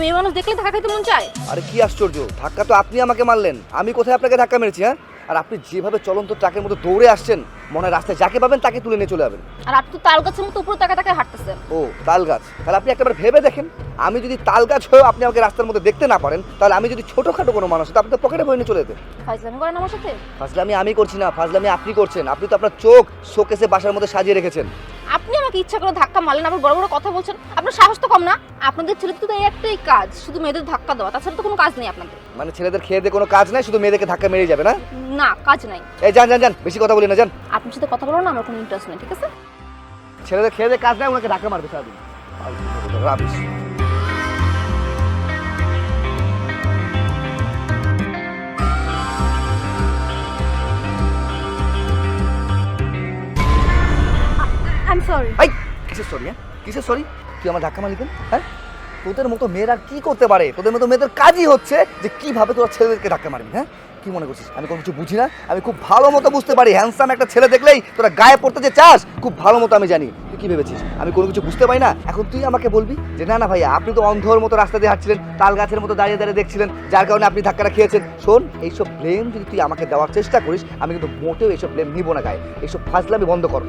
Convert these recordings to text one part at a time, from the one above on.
মেয়ে মানুষ দেখলে ধাক্কা খাইতে মন চায়? আরে কি আশ্চর্য, ধাক্কা তো আপনি আমাকে মারলেন, আমি কোথায় আপনাকে ধাক্কা মেরেছি? হ্যাঁ, আর আপনি যেভাবে চলন্ত ট্রাকের মতো দৌড়ে আসছেন, মনে হয় রাস্তায় যাকে পাবেন তাকে তুলে নিয়ে চলে যাবেন। আর আপনি তো তাল গাছের মতো উপরে তাকা তাকায় হাঁটতেছেন। ও তাল গাছ, তাহলে আপনি একবার ভেবে দেখেন, আমি যদি তাল গাছ হয়েও আপনি আমাকে রাস্তার মধ্যে দেখতে না পারেন, তাহলে আমি যদি ছোটোখাটো কোনো মানুষ হতো আপনি তো পকেটে বই নিয়ে চলে যেতেন। ফাইজলামি করেন আমার সাথে? ফাজলামি আমি করছি না, ফাজলামি আপনি করছেন। আপনি তো আপনার চোখ শোকেসে বাসার মধ্যে সাজিয়ে রেখেছেন। আপনি আমাকে ইচ্ছা করে ধাক্কা মারলেন, আবার বড় বড় কথা বলছেন। আপনার সাহস তো কম না? আপনাদের ছেলেদের তো এই একটাই কাজ, শুধু মেয়েদের ধাক্কা দেওয়া, তাছাড়া তো কোনো কাজ নেই আপনাদের। মানে ছেলেদের খেয়ে দিয়ে কোনো কাজ নাই, শুধু মেয়েদেরকে ধাক্কা মেরে যাবে না? না, কাজ নাই। এই যান যান যান, বেশি কথা বলি না, যান। আপনার সাথে কথা বলার না আমার কোনো ইন্টারেস্ট নেই, ঠিক আছে? ছেলেদের খেয়ে দিয়ে কাজ নাই, ওনাকে ধাক্কা মারবে সারাদিন। রাবিশ। I am sorry. এই কিসের সরি? হ্যাঁ, কিসের সরি? তুই আমার ধাক্কা মারলি কেন? হ্যাঁ, তোদের মতো মেয়েরা কি করতে পারে? তোদের মতো মেয়েদের কাজই হচ্ছে যে কিভাবে তোরা ছেলেদেরকে ধাক্কা মারবি। হ্যাঁ, কি মনে করছিস আমি কোনো কিছু বুঝি না? আমি খুব ভালো মতো বুঝতে পারি। হ্যান্ডসাম একটা ছেলে দেখলেই তোরা গায়ে পড়তে যে চাস, খুব ভালো মতো আমি জানি। তুই কি ভেবেছিস আমি কোনো কিছু বুঝতে পারি না? এখন তুই আমাকে বলবি যে না না ভাইয়া, আপনি তো অন্ধর মতো রাস্তা দিয়ে হাঁটছিলেন, তাল গাছের মতো দাঁড়িয়ে দাঁড়িয়ে দেখছিলেন, যার কারণে আপনি ধাক্কাটা খেয়েছেন। শোন, এইসব ব্লেম যদি তুই আমাকে দেওয়ার চেষ্টা করিস, আমি কিন্তু মোটেও এইসব ব্লেম নিব না গায়ে। এইসব ফাজলামি বন্ধ কর।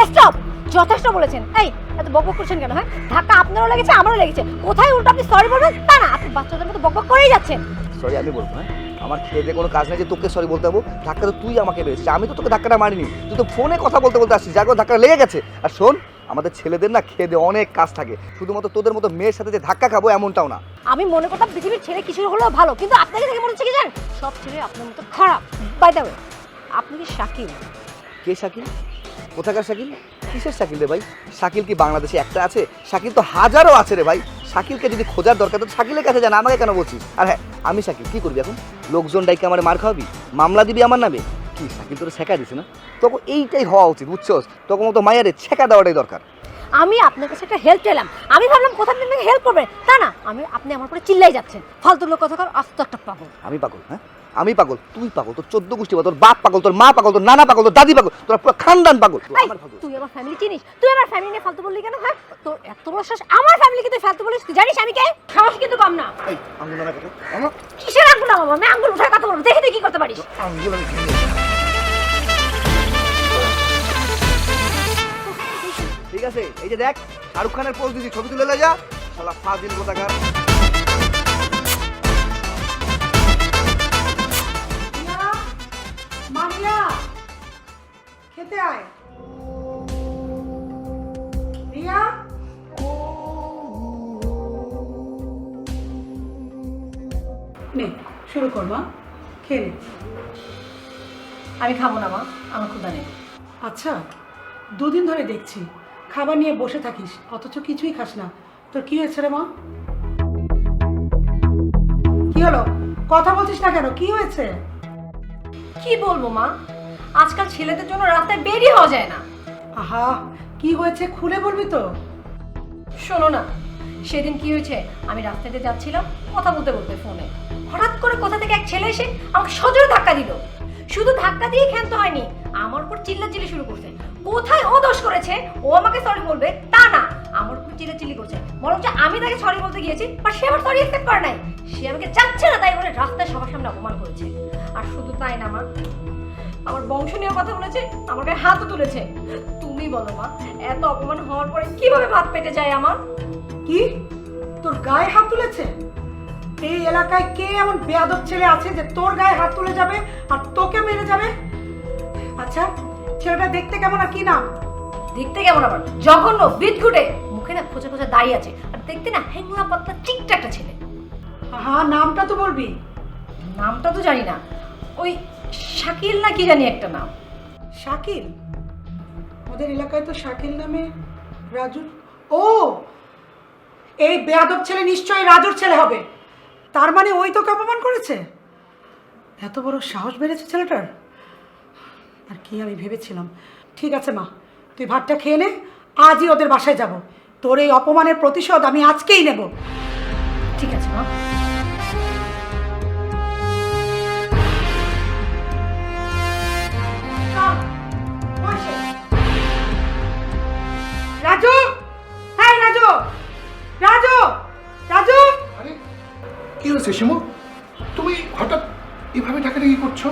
স্টপ, যথেষ্ট বলেছেন। এই এত বকবক করছেন কেন? হ্যাঁ, ধাক্কা আপনারও লেগেছে, আমারও লেগেছে। কোথায় উল্টো আপনি সরি বলবেন তা না, আপনি বাচ্চাদের মতো বকবক করেই যাচ্ছেন। সরি আমি বলবো? হ্যাঁ, আমার খেয়ে দিয়ে কোনো কাজ নেই যে তোকে সরি বলতে হবো? ধাক্কা তো তুই আমাকে মেরেছিস, আমি তো তোকে ধাক্কাটা মারিনি। তুই তো ফোনে কথা বলতে বলতে আসছিস, যার কারণে ধাক্কা লেগে গেছে। আর শোন, আমাদের ছেলেদের না খেয়ে দিয়ে অনেক কাজ থাকে, শুধুমাত্র তোদের মতো মেয়ের সাথে যে ধাক্কা খাবো এমনটাও না। আমি মনে করতাম পৃথিবীর ছেলে কিছু হলেও ভালো, কিন্তু আপনাকে দেখে মনে হচ্ছে কি জানেন, সব ছেলে আপনার মতো খারাপ। বাই দ্য ওয়ে, আপনি কি শাকিল? কে শাকিল? কোথাকার শাকিল? কিসের শাকিল রে ভাই? শাকিল কি বাংলাদেশে একটা আছে? শাকিল তো হাজারো আছে রে ভাই। শাকিলকে যদি খোঁজার দরকার তো শাকিলের কাছে জানা, আমাকে কেন বলছিস? আর হ্যাঁ, আমি শাকিল, কি করবি এখন? লোকজন ডাইকে আমার মার খাওয়াবি, মামলা দিবি আমার নামে? কি শাকিল তোর ছেঁকা দিছে না? তখন এইটাই হওয়া উচিত, বুঝছস? তখন মতো মায়ারে ছেঁকা দেওয়াটাই দরকার। আমি আপনার কাছে একটা হেল্প চাইলাম, আমি ভাবলাম কোথাও আপনি আমাকে হেল্প করবেন, তা না, আপনি আমার উপরে চিল্লাই যাচ্ছেন। ফালতু লোক কথা কর, আস্ত একটা পাগল। আমি পাগল? হ্যাঁ, আমি পাগল? তুই পাগল, তোর 14 গোষ্ঠী পাগল, তোর বাপ পাগল, তোর মা পাগল, তোর নানা পাগল, তোর দাদি পাগল, তোর পুরো খানদান পাগল। তুই আমার ফ্যামিলি চিনিস? তুই আমার ফ্যামিলি নিয়ে ফালতু বললি কেন? হ্যাঁ, তোর এত বড় সাহস আমার ফ্যামিলিকে তুই ফালতু বলিস? তুই জানিস আমি কে? সাহস কিন্তু কম না। এই আঙ্গুল নামা কথা, আমার কিসের আঙ্গুল নামাবো? আমি আঙ্গুল উঠায় কথা বলবো, দেখে তুই কি করতে পারিস। আঙ্গুল আমি ঠিক আছে। এই যে দেখ, শাহরুখ খানের পোজ দিদি, ছবি তুলে যা, শালা ফাজিল কোথাকার। মারিয়া, খেতে আয়। রিয়া, নে শুরু কর মা, খেয়ে নে। আমি খাবো না মা, আমার ক্ষুধা নেই। আচ্ছা, দুদিন ধরে দেখছি খাবার নিয়ে বসে থাকিস, অথচ কিছুই খাস না। তোর কি হয়েছে রে মা? কি হলো? কথা বলছিস না কেন? কি হয়েছে? কি বলবো মা, আজকাল ছেলেদের জন্য রাস্তায় বেরিয়ে হওয়া যায় না। আহা, কি হয়েছে খুলে বলবি তো? শোনো না, সেদিন কি হয়েছে, আমি রাস্তাতে যাচ্ছিলাম, কথা বলতে বলতে ফোনে হঠাৎ করে কোথা থেকে এক ছেলে এসে আমাকে সজোরে ধাক্কা দিল। শুধু ধাক্কা দিয়ে ক্ষান্ত হয়নি, আমার উপর চিল্লাচিল্লি শুরু করছে। কোথায় ও দোষ করেছে ও আমাকে সরি বলবে তা না, আমার উপর চিল্লাচিল্লি করছে। বরঞ্চ আমি তাকে সরি বলতে গিয়েছি, বাট সে আমার সরি অ্যাকসেপ্ট করে নাই। সে আমাকে চাচ্ছে না তাই বলে রাস্তায় সবার সামনে অপমান করেছে। আর শুধু তাই না মা, আমার বংশ নিয়ে কথা বলেছে, আমার গায়ে হাতও তুলেছে। তুমি বলো মা, এত অপমান হওয়ার পরে কিভাবে ভাত পেটে যায় আমার? কি, তোর গায়ে হাত তুলেছে? এই এলাকায় কে এমন বেয়াদব ছেলে আছে যে তোর গায়ে হাত তুলে যাবে আর তোকে মেরে যাবে? আচ্ছা, ছেলেটা দেখতে কেমন আর কি নাম? দেখতে কেমন আবার? জঘন্য, বিদঘুটে, মুখে না খোঁচা খোঁচা দাঁড়িয়ে আছে, আর দেখতে না হ্যাংলা পাতলা চিকটা একটা ছেলে। হ্যাঁ, নামটা তো বলবি। নামটা তো জানি না, ওই শাকিল না কি জানি একটা নাম। শাকিল? আমাদের এলাকায় তো শাকিল নামে রাজু। ও, এই বেয়াদব ছেলে নিশ্চয়ই রাজুর ছেলে হবে। তার মানে ওই তোকে অপমান করেছে? এত বড় সাহস বেড়েছে ছেলেটার। আর কি আমি ভেবেছিলাম। ঠিক আছে মা, তুই ভাতটা খেয়ে নে, আজই ওদের বাসায় যাব। তোর এই অপমানের প্রতিশোধ আমি আজকেই নেব। ঠিক আছে মা। রাজু, হ্যাঁ রাজু, রাজু, রাজু। আরে হয়েছে শিমু? তুমি হঠাৎ এভাবে ডাকাডাকি করছো,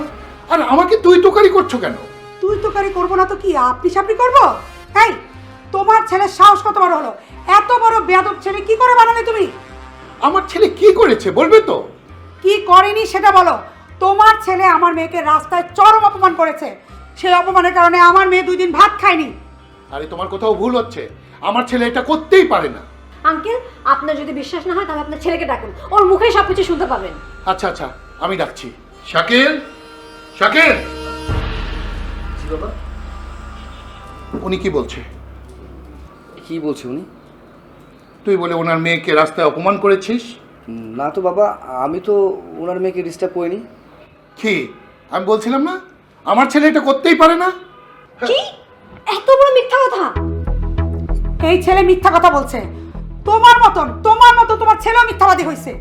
আর আমাকে তুই তোকারি করছো কেন? তুই তো কারি করবো না তো কি আপনি সাপনি করবো? এই তোমার ছেলের সাহস কত বড় হলো? এত বড় বেয়াদব ছেলে কি করে বানালে তুমি? আমার ছেলে কি করেছে বলবে তো? কি করেনি সেটা বলো। তোমার ছেলে আমার মেয়েকে রাস্তায় চরম অপমান করেছে। সেই অপমানের কারণে আমার মেয়ে 2 দিন ভাত খায়নি। আরে তোমার কোথাও ভুল হচ্ছে, আমার ছেলে এটা করতেই পারে না। আঙ্কেল, আপনার যদি বিশ্বাস না হয় তাহলে আপনার ছেলেকে ডাকুন, ওর মুখে সবকিছু শুনতে পাবেন। আচ্ছা আচ্ছা, আমি ডাকছি। শাকিল, শাকিল। জি বাবা। উনি কি বলছে? কি বলছে উনি? তুই বলে ওনার মেয়েকে রাস্তায় অপমান করেছিস? না তো বাবা, আমি তো ওনার মেয়েকে ডিস্টার্ব করিনি। কি আমি বলছিলাম না আমার ছেলে এটা করতেই পারে না? কি এত বড় মিথ্যা কথা? এই ছেলে মিথ্যা কথা বলছে। তোমার মতন তোমার ছেলেও মিথ্যাবাদী হয়েছে।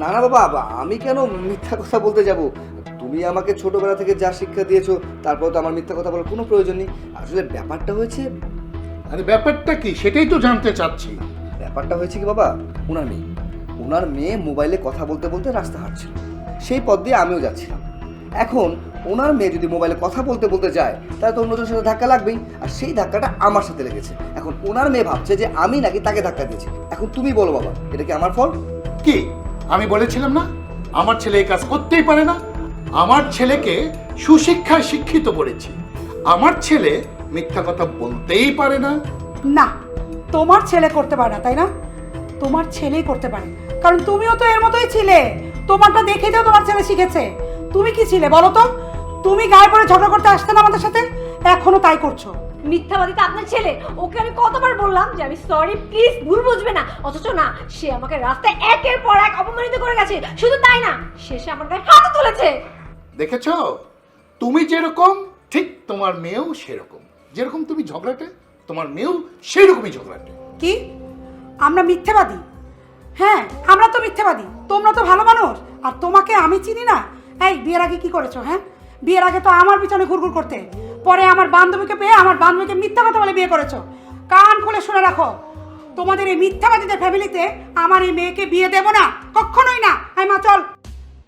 না না বাবা, আমি কেন মিথ্যা কথা বলতে যাব? তুমি আমাকে ছোটবেলা থেকে যা শিক্ষা দিয়েছো, তারপর তো আমার মিথ্যা কথা বলার কোনো প্রয়োজন নেই। আসলে ব্যাপারটা হয়েছে, আরে ব্যাপারটা কি সেটাই তো জানতে চাচ্ছি। ব্যাপারটা হয়েছে কি বাবা, ওনার মেয়ে মোবাইলে কথা বলতে বলতে রাস্তা হাঁটছিল, সেই পথ দিয়ে আমিও যাচ্ছিলাম। এখন ওনার মেয়ে যদি মোবাইলে কথা বলতে বলতে যায়, তাহলে তো অন্যজনের সাথে ধাক্কা লাগবেই, আর সেই ধাক্কাটা আমার সাথে লেগেছে। এখন ওনার মেয়ে ভাবছে যে আমি নাকি তাকে ধাক্কা দিয়েছি। এখন তুমি বলো বাবা, এটা কি আমার ফল্ট? কি আমি বলেছিলাম না আমার ছেলে এই কাজ করতেই পারে না? আমার ছেলেকে সুশিক্ষায় শিক্ষিত করেছি, আমার ছেলে মিথ্যা কথা বলতেই পারে না। না, তোমার ছেলে করতে পারে না, তাই না? তোমার ছেলেই করতে পারে, কারণ তুমিও তো এর মতোই ছিলে। তোমারটা দেখে তো তোমার ছেলে শিখেছে। তুমি কি ছিলে বলো তো? তুমি গায়ে পড়ে ঝগড়া করতে আসতে না আমাদের সাথে, এখনো তাই করছো। মিথ্যাবাদী তো আপনার ছেলে। ওকে আমি কতবার বললাম যে আমি সরি, প্লিজ ভুল বুঝবে না, অথচ না, সে আমাকে রাস্তায় একের পর এক অপমানিত করে গেছে। শুধু তাই না, শেষে আমার গায়ে হাত তুলেছে। দেখেছো, তুমি যেরকম ঠিক তোমার মেয়েও সেরকম। যেরকম তুমি ঝগড়াটে, তোমার মেয়েও সেরকমই ঝগড়াটে। কি আমরা মিথ্যাবাদী? হ্যাঁ, আমরা তো মিথ্যাবাদী। তোমরা তো ভালো মানুষ, আর তোমাকে আমি চিনি না। এই বিয়ের আগে কি করেছো? হ্যাঁ, বিয়ের আগে তো আমার পিছনে ঘুরঘুর করতে, পরে আমার বান্ধবীকে পেয়ে আমার বান্ধবীকে মিথ্যা কথা বলে বিয়ে করেছো। কান খুলে শুনে রাখো, তোমাদের এই মিথ্যাবাদীদের ফ্যামিলিতে আমার এই মেয়েকে বিয়ে দেব না, কখনোই না। এই মা চল।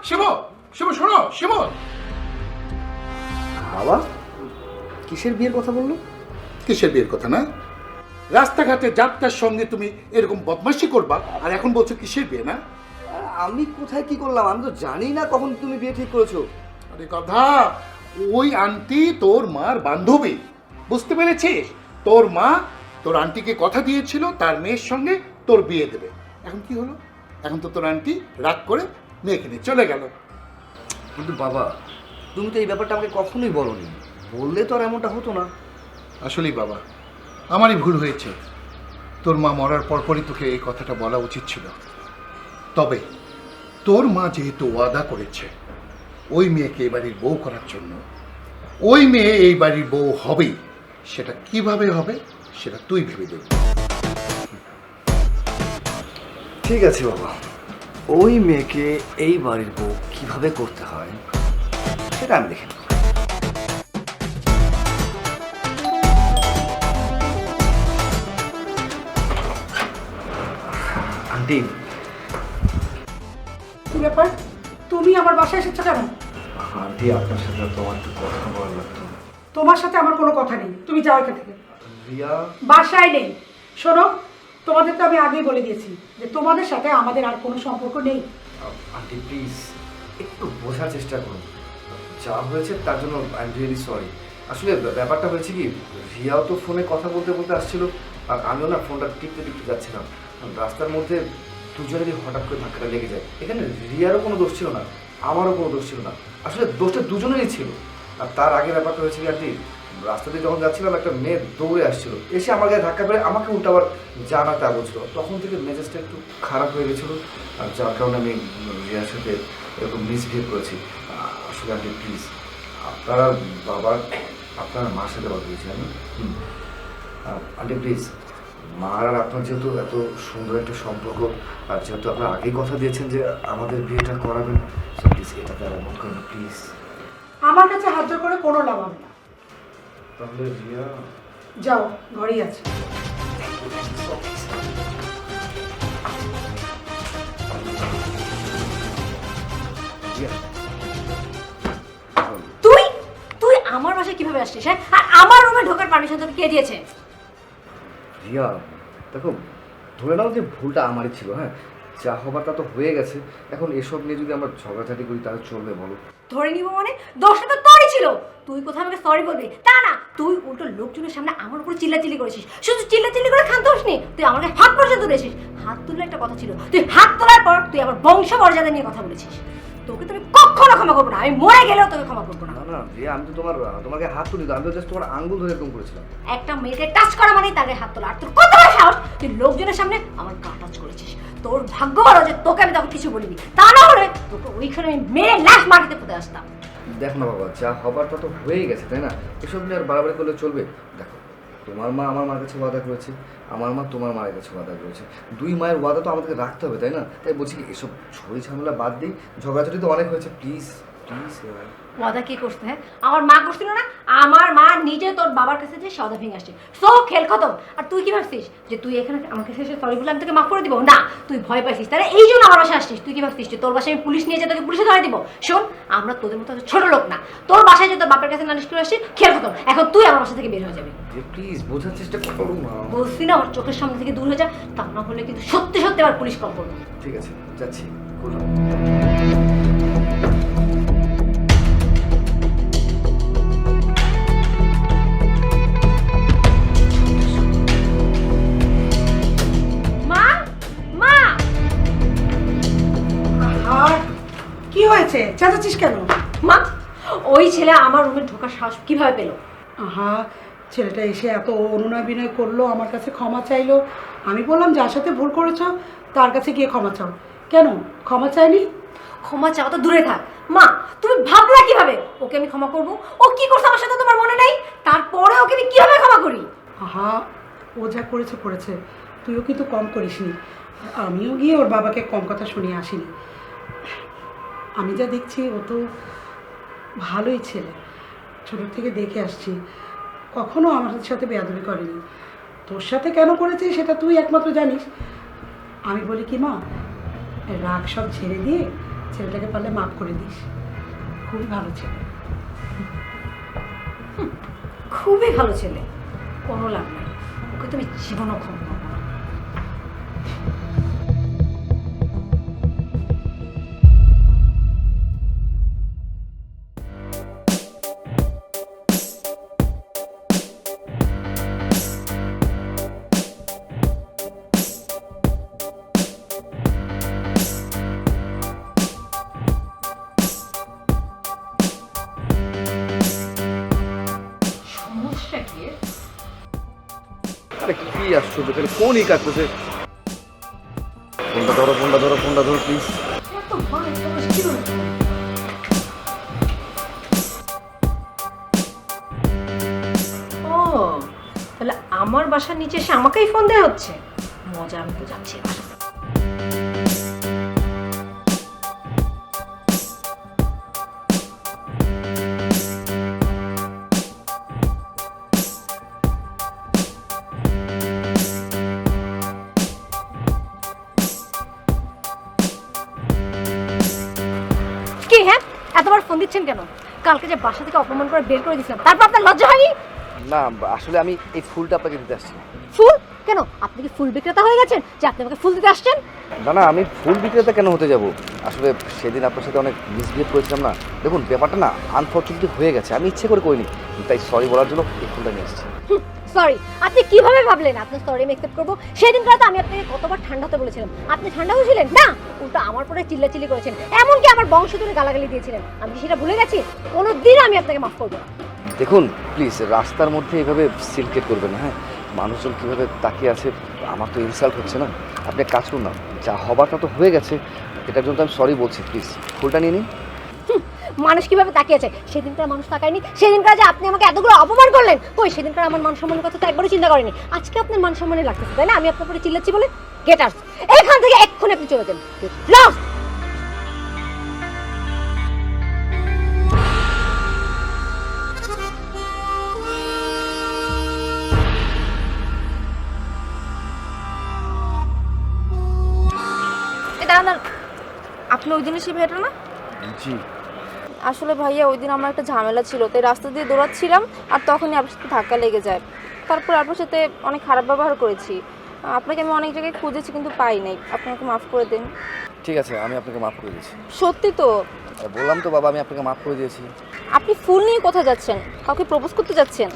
শিব, শিব শোনো, শিব। বাবা কিসের বিয়ের কথা বললো? কিসের বিয়ের কথা না? রাস্তাঘাটে যাত্রার সঙ্গে তুমি এরকম বদমাশি করবা, আর এখন বলছো কিসের বিয়ে না? আমি কোথায় কি করলাম? আমি তো জানি না কখন তুমি বিয়ে ঠিক করেছো। আরে কথা, ওই আন্টি তোর মার বান্ধবী, বুঝতে পেরেছিস? তোর মা তোর আন্টিকে কথা দিয়েছিল তার মেয়ের সঙ্গে তোর বিয়ে দেবে। এখন কি হলো? এখন তো তোর আন্টি রাগ করে মেয়েকে নিয়ে চলে গেল। কিন্তু বাবা, তুমি তো এই ব্যাপারটা আমাকে কখনোই বলোনি। বললে তো আর এমনটা হতো না। আসলেই বাবা, আমারই ভুল হয়েছে। তোর মা মরার পরপরই তোকে এই কথাটা বলা উচিত ছিল। তবে তোর মা যেহেতু ওয়াদা করেছে ওই মেয়েকে এই বাড়ির বউ করার জন্য, ওই মেয়ে এই বাড়ির বউ হবেই। সেটা কিভাবে হবে সেটা তুই ভেবে দেখবি। ঠিক আছে বাবা, ওই মেয়েকে এই বাড়ির বউ কিভাবে করতে হয় সেটা আমি দেখে নেব। আন্টি, কি ব্যাপার, তুমি আমার বাসায় এসেছো কেন? আন্টি আপনার সাথে তো আমার একটু কথা বলার লাগতো। তোমার সাথে আমার কোনো কথা নেই, তুমি যাও এখান থেকে। রিয়া, বাসায় নেই। শোনো, তোমাদের তো আমি আগেই বলে দিয়েছি যে তোমাদের সাথে আমাদের আর কোনো সম্পর্ক নেই। আন্টি প্লিজ একটু বোঝার চেষ্টা করুন। যা হয়েছে তার জন্য আই এম রিয়েলি সরি। আসলে ব্যাপারটা হয়েছে কি, রিয়াও তো ফোনে কথা বলতে বলতে আসছিল, আর আমিও না ফোনটা টিপতে টিপতে যাচ্ছিলাম। রাস্তার মধ্যে দুজনেরই হঠাৎ করে ধাক্কাটা লেগে যায়। এখানে রিয়ারও কোনো দোষ ছিল না, আমারও কোনো দোষ ছিল না। আসলে দোষটা দুজনেরই ছিল। আর তার আগে ব্যাপারটা হয়েছে কি আন্টি, রাস্তা দিয়ে যখন যাচ্ছিলাম একটা মেয়ে দৌড়ে আসছিল, এসে আমার গায়ে ধাক্কা করে আমাকে উল্টা আবার জানা তা বলছিল। তখন থেকে মেজাজটা একটু খারাপ হয়ে গেছিলো, আর যার কারণে আমি রিয়ার সাথে এরকম মিসবিহেভ করেছি। আসলে আন্টি প্লিজ, আপনারা বাবার আপনার মার সাথে কথা বলছেন। আন্টি প্লিজ, মার আর আপনার যেহেতু এত সুন্দর একটা সম্পর্ক, আর যেহেতু আপনার আগেই কথা দিয়েছেন যে আমাদের বিয়েটা করাবেন, প্লিজ এটা তারা এমন করেন প্লিজ। আমার কাছে হাত জোর করে কোনো লাভ হবে না। তাহলে রিয়া, যাও, ঘরেই আছে। আমার বাসায় কিভাবে আসছিস? হ্যাঁ, আর আমার রুমে ঢোকার পারমিশন তোকে কে দিয়েছে? রিয়া দেখো, ধরে নাও যে ভুলটা আমারই ছিল, হ্যাঁ, যা হবার তা তো হয়ে গেছে। এখন এসব নিয়ে যদি আমরা ঝগড়াঝাটি করি তাহলে চলবে বলো? ধরে নিব মানে? দোষটা তো তোরই ছিল। তুই কোথাও আমাকে সরি বলবি তা না, তুই উল্টো লোকজনের সামনে আমার উপর চিল্লাচিল্লি করেছিস। শুধু চিল্লাচিল্লি করে ক্ষান্ত হসনি, তুই আমার গায়ে হাত পর্যন্ত দিয়েছিস। হাত তুললে একটা কথা ছিল, তুই হাত তোলার পর তুই আমার বংশ মর্যাদা নিয়ে কথা বলেছিস। তোকে তুমি কখনো ক্ষমা করবো না, আমি মরে গেলেও তোকে ক্ষমা করবো না। না না রিয়া, আমি তো তোমাকে হাত তুলি, আমি তো জাস্ট তোমার আঙ্গুল ধরে এরকম করেছিলাম। একটা মেয়েকে টাচ করা মানেই তাকে হাত তোলা, আর তোর কত বড় সাহস তুই লোকজনের সামনে আমার গা টাচ করেছিস। তোর ভাগ্য ভালো যে তোকে আমি তখন কিছু বলিনি, তা না হলে তোকে ওইখানে আমি মেরে লাশ মাটিতে পুঁতে আসতাম। দেখো না বাবা, যা হবার তা তো হয়ে গেছে, তাই না? এসব নিয়ে আর বাড়াবাড়ি করলে চলবে? দেখো, তোমার মা আমার মার কাছে ওয়াদা করেছে, আমার মা তোমার মায়ের কাছে ওয়াদা করেছে। দুই মায়ের ওয়াদা তো আমাদেরকে রাখতে হবে, তাই না? তাই বলছি কি, এসব ছড়ি ঝামেলা বাদ দিই, ঝগড়াঝাটি তো অনেক হয়েছে, প্লিজ প্লিজ। ওয়াদা কে করছে? হ্যাঁ, আমার মা করছিল না? আমার মা নিজে তোর বাবার কাছে যে সদা ভেঙে আসছে, সো খেল খতম। আর তুই কি ভাবছিস যে তুই এখানে আমার কাছে এসে সরি বলে আমি তোকে মাফ করে দিব? না, তুই ভয় পাইছিস, তাহলে এই জন্য আমার বাসায় আসছিস। তুই কি ভাবছিস যে তোর বাসায় আমি পুলিশ নিয়ে যেয়ে তোকে পুলিশে ধরে দিব? শোন, আমরা তোদের মতো ছোট লোক না। তোর বাসায় যে তোর বাপের কাছে নালিশ করে আসছি, খেল খতম। এখন তুই আমার বাসা থেকে বের হয়ে যাবি। প্লিজ বোঝার চেষ্টা করো না। বলছি না আমার চোখের সামনে থেকে দূর হয়ে যা, তা না হলে কিন্তু সত্যি সত্যি আবার পুলিশ কল করবো। ঠিক আছে, যাচ্ছি। Good. মা, মা, আর কি হয়েছে, চেঁচাচ্ছিস কেন? মা, ওই ছেলে আমার রুমে ঢোকার সাহস কিভাবে পেলো? আহা, ছেলেটা এসে এত অনুনয় বিনয় করলো, আমার কাছে ক্ষমা চাইলো। আমি বললাম যার সাথে ভুল করেছ তার কাছে গিয়ে ক্ষমা চাও। কেন ক্ষমা চাইনি? ক্ষমা চাওয়া তো দূরে থাক। মা, তুমি ভাবলা কিভাবে ওকে আমি ক্ষমা করব? ও কি করছে আমার সাথে তোমার মনে নাই? তারপরে ওকে আমি কিভাবে ক্ষমা করি? আহা, ও যা করেছে করেছে, তুইও কিন্তু কম করিসনি। আমিও গিয়ে ওর বাবাকে কম কথা শুনিয়ে আসিনি। আমি যা দেখছি ও তো ভালোই ছেলে, ছোটো থেকে দেখে আসছি, কখনো আমার সাথে বেয়াদবি করেনি। তোর সাথে কেন করেছে সেটা তুই একমাত্র জানিস। আমি বলি কি মা, রাগ সব ছেড়ে দিয়ে ছেলেটাকে পারলে মাফ করে দিস। খুবই ভালো ছেলে। খুবই ভালো ছেলে, কোনো লাভ নাই। ওকে তুমি জীবনও ক্ষমা করবো না। সমস্যা কি? আরে কি আশ্চর্য, কোনই কাটতেছে? ফোনটা ধরো, ফোনটা ধরো, ফোনটা ধরো প্লিজ। এত ভয় তোমার কি হলো? ও, তাহলে আমার বাসার নিচে এসে আমাকেই ফোন দেওয়া হচ্ছে। মজা, আমি তো যাচ্ছি এবার। কি হ্যাঁ, এতবার ফোন দিচ্ছেন কেন? কালকে যে বাসা থেকে অপমান করে বের করে দিয়েছিলাম, তারপর আপনার লজ্জা হয়নি? না, আসলে আমি এই ফুলটা আপনাকে দিতে আসছি। ফুল কেন? আপনি কি ফুল বিক্রেতা হয়ে গেছেন যে আপনি আমাকে ফুল দিতে আসছেন? না না, আমি ফুল বিক্রেতা কেন হতে যাব? আসলে সেদিন আপনার সাথে অনেক মিসবিহেভ করেছিলাম না। দেখুন, ব্যাপারটা না আনফর্চুনেটলি হয়ে গেছে, আমি ইচ্ছে করে করিনি, তাই সরি বলার জন্য এই ফুলটা নিয়ে এসেছি। সরি? আপনি কিভাবে ভাবলেন আপনার সরি আমি অ্যাকসেপ্ট করবো? সেদিন তো আমি আপনাকে কতবার ঠান্ডা হতে বলেছিলাম, আপনি ঠান্ডা হয়েছিলেন না, উল্টো আমার পরে চিল্লাচিল্লি করেছেন, এমনকি আমার বংশ ধরে গালাগালি দিয়েছিলেন। আমি কি সেটা ভুলে গেছি? কোনোদিন আমি আপনাকে মাফ করবো না। দেখুন প্লিজ, রাস্তার মধ্যে এভাবে সিলকেট করবেন না, হ্যাঁ? মানুষজন কীভাবে তাকিয়ে আছে, আমার তো ইনসাল্ট হচ্ছে না। আপনি এক কাজ করুন না, যা হবার তা তো হয়ে গেছে, এটার জন্য তো আমি সরি বলছি, প্লিজ ফুলটা নিয়ে নিন। মানুষ কিভাবে তাকিয়ে আছে? সেদিনকার মানুষ তাকায়নি? সেদিনকার যে আপনি আমাকে এতগুলো অপমান করলেন, কই সেদিনকার আমার মান সম্মানের কথা তো একবারও চিন্তা করেনি। আজকে আপনার মান সম্মানে লাগতেছে, তাই না? আমি আপনার উপরে চিল্লাচ্ছি বলে? গেট আউট, এখান থেকে এক্ষুনি আপনি চলে যান। লস্ট। দাঁড়ান, আপনি ওই দিনে সে ভেটা না? জি। আসলে ভাইয়া ওই দিন আমার একটা ঝামেলা ছিল, তাই রাস্তা দিয়ে দৌড়াচ্ছিলাম আর তখনই আপনার সাথে ধাক্কা লেগে যায়। তারপর আপনার সাথে অনেক খারাপ ব্যবহার করেছি। আপনাকে আমি অনেক জায়গায় খুঁজেছি কিন্তু পাই নাই। আপনি আমাকে মাফ করে দিন। ঠিক আছে, আমি আপনাকে মাফ করে দিয়েছি। সত্যি তো? আরে বললাম তো বাবা, আমি আপনাকে মাফ করে দিয়েছি। আপনি ফুল নিয়ে কোথায় যাচ্ছেন? কাউকে প্রপোজ করতে যাচ্ছেন?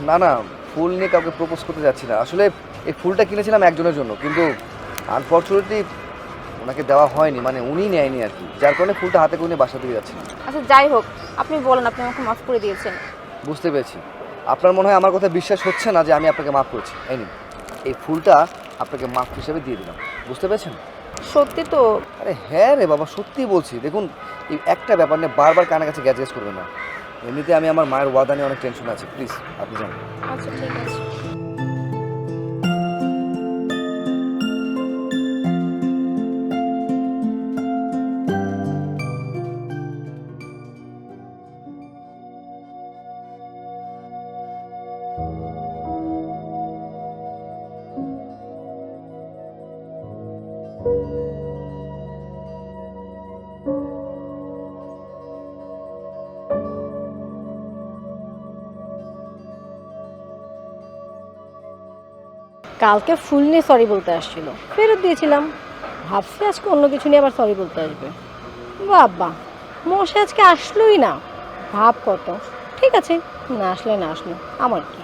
না না, ফুল নিয়ে কাউকে প্রপোজ করতে যাচ্ছি না। আসলে এই ফুলটা কিনেছিলাম একজনের জন্য, কিন্তু আনফর্চুনেটলি ওনাকে দেওয়া হয়নি, মানে উনি নেয়নি আর কি, যার কারণে ফুলটা হাতে করে নিয়ে বাসা দিয়ে যাচ্ছি। আচ্ছা যাই হোক, আপনি বলেন আপনি আমাকে মাফ করে দিয়েছেন। বুঝতে পেরেছি, আপনার মনে হয় আমার কথা বিশ্বাস হচ্ছে না যে আমি আপনাকে মাফ করছি। এই নিন, এই ফুলটা আপনাকে মাফ হিসেবে দিয়ে দিলাম। বুঝতে পেরেছেন? সত্যি তো? আরে হ্যাঁ রে বাবা, সত্যিই বলছি। দেখুন, এই একটা ব্যাপার নিয়ে বারবার কানে কাছে গ্যাজ করবেন না। এমনিতে আমি আমার মায়ের ওয়াদা নিয়ে অনেক টেনশন আছে। প্লিজ আপনি যান। আচ্ছা ঠিক আছে। কালকে ফুল নিয়ে সরি বলতে আসছিল, ফেরত দিয়েছিলাম। ভাবছি আজকে অন্য কিছু নিয়ে আবার সরি বলতে আসবে। বাবা, মশা আজকে আসলোই না। ভাব কত। ঠিক আছে, না আসলে না আসলো, আমার কি।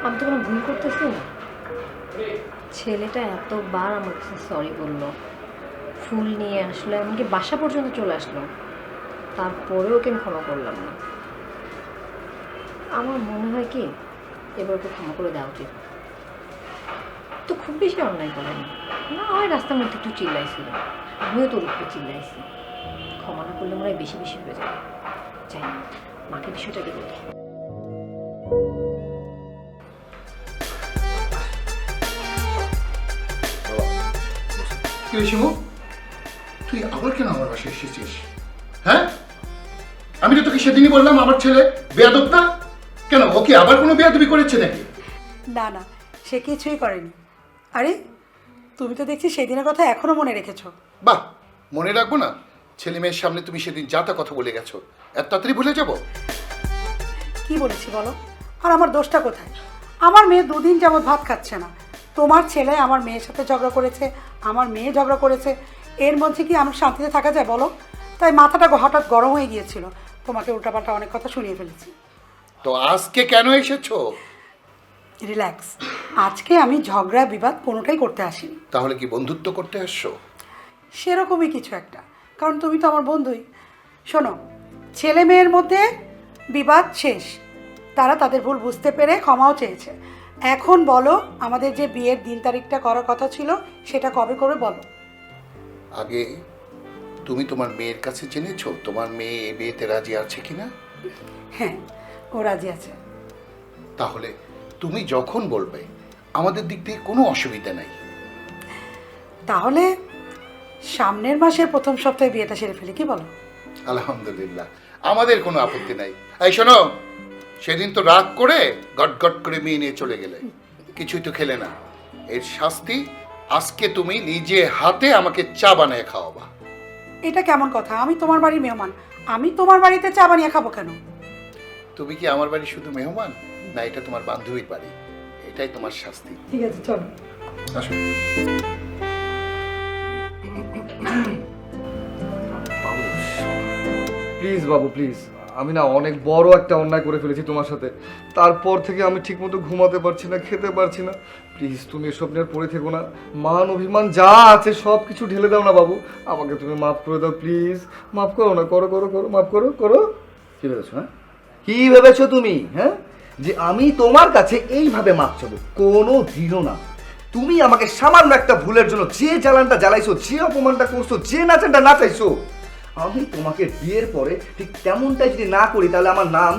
আমি তো কোনো ভুল করতেছি না। ছেলেটা এতবার আমার কাছে সরি বললো, ফুল নিয়ে আসলো, এমনকি বাসা পর্যন্ত চলে আসলো, তারপরেও ওকে আমি ক্ষমা করলাম না। আমার মনে হয় কি এবার ওকে ক্ষমা করে দেওয়া উচিত। তো খুব বেশি অন্যায় করেনি, না হয় রাস্তার মধ্যে একটু চিল্লাইছিল, আমিও তোর উপরে চিল্লাইছি। ক্ষমা না করলে মনে হয় বেশি বেশি হয়ে যাবে। যাই না, মাকে বিষয়টাকে বলি। কি রে শিমু, তুই আবার কেন আমার বাসায় এসেছিস? হ্যাঁ, আমি তো তোকে সেদিনই বললাম আমার ছেলে বেয়াদব না। কেন, ও কি আবার কোনো বেয়াদবি করেছে নাকি? না না, সে কিছুই করেনি। আরে তুমি তো দেখছি সেদিনের কথা এখনো মনে রেখেছো। বাহ, মনে রাখবো না? ছেলে মেয়ের সামনে তুমি সেদিন যা তা কথা বলে গেছো, এত তাড়াতাড়ি ভুলে যাবো? কি বলেছি বলো? আর আমার দোষটা কোথায়? আমার মেয়ে দুদিন যাবৎ ভাত খাচ্ছে না। তোমার ছেলে আমার মেয়ের সাথে ঝগড়া করেছে, আমার মেয়ে ঝগড়া করেছে, এর মধ্যে কি আমার শান্তিতে থাকা যায় বলো? তাই মাথাটা হঠাৎ গরম হয়ে গিয়েছিল, তোমাকে উল্টাপাল্টা অনেক কথা শুনিয়ে ফেলেছি। তো আজকে কেন এসেছো? রিল্যাক্স, আজকে আমি ঝগড়া বিবাদ কোনোটাই করতে আসিনি। তাহলে কি বন্ধুত্ব করতে আসছো? সেরকমই কিছু একটা, কারণ তুমি তো আমার বন্ধুই। শোনো, ছেলে মেয়ের মধ্যে বিবাদ শেষ, তারা তাদের ভুল বুঝতে পেরে ক্ষমাও চেয়েছে। এখন বলো, আমাদের যে বিয়ের দিন তারিখটা করার কথা ছিল সেটা কবে করে বলো। আগে তুমি তোমার মেয়ের কাছে জেনেছো তোমার মেয়ে এ বিয়েতে রাজি আছে কিনা? হ্যাঁ, ও রাজি আছে। তাহলে তুমি যখন বলবে আমাদের দিক থেকে কোনো অসুবিধা নাই। তাহলে সামনের মাসের প্রথম সপ্তাহে বিয়েটা সেরে ফেলি, কি বলো? আলহামদুলিল্লাহ, আমাদের কোনো আপত্তি নাই। এই শোনো, সেদিন তো রাগ করে গটগট করে মেয়ে নিয়ে চলে গেলে, কিছুই তো খেলে না। এর শাস্তি আজকে তুমি নিজে হাতে আমাকে চা বানিয়ে খাওয়াবা। এটা কেমন কথা? আমি তোমার বাড়ির মেহমান, আমি তোমার বাড়িতে চা বানিয়ে খাবো কেন? তুমি কি আমার বাড়ি শুধু মেহমান, না এটা তোমার বান্ধবীর বাড়ি? এটাই তোমার শাস্তি। ঠিক আছে, চলো। আসো। Please Babu, please. আমি না অনেক বড় একটা অন্যায় করে ফেলেছি তোমার সাথে। তারপর থেকে আমি ঠিকমতো ঘুমাতে পারছি না, খেতে পারছি না। প্লিজ তুমি এসব নিয়ে পড়ে থেকো না। মান অভিমান যা আছে সব কিছু ঢেলে দাও না বাবু। আমাকে তুমি মাফ করে দাও প্লিজ। মাফ করো না, করো করো করো, মাফ করো করো। কি ভেবেছো? হ্যাঁ, কি ভেবেছো তুমি? হ্যাঁ, যে আমি তোমার কাছে এইভাবে মাপ চাবো? কোনো দিনও না। তুমি আমাকে সামান্য একটা ভুলের জন্য যে জ্বালানটা জ্বালাইছো, যে অপমানটা করছো, যে নাচানটা নাচাইছো, আমি তোমাকে বিয়ের পরে ঠিক তেমনটাই যদি না করি তাহলে আমার নাম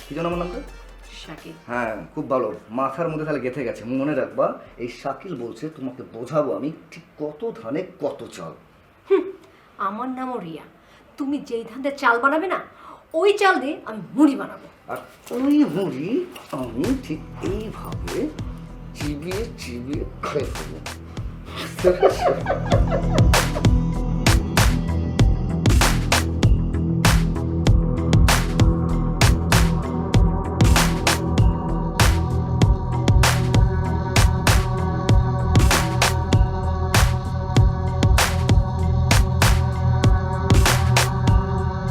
কি যেন আমার নামটা? শাকিল। হ্যাঁ, খুব ভালো, মাথার মধ্যে তাহলে গেঁথে গেছে। মনে রাখবা, এই শাকিল বলছে তোমাকে বোঝাবো আমি ঠিক কত ধানে কত চাল। আমার নামও রিয়া। তুমি যেই ধানের চাল বানাবে না, ওই চাল দিয়ে আমি মুড়ি বানাবো। আর ওই মুড়ি আমি ঠিক এইভাবে চিবিয়ে চিবিয়ে খেয়ে ফেলবো।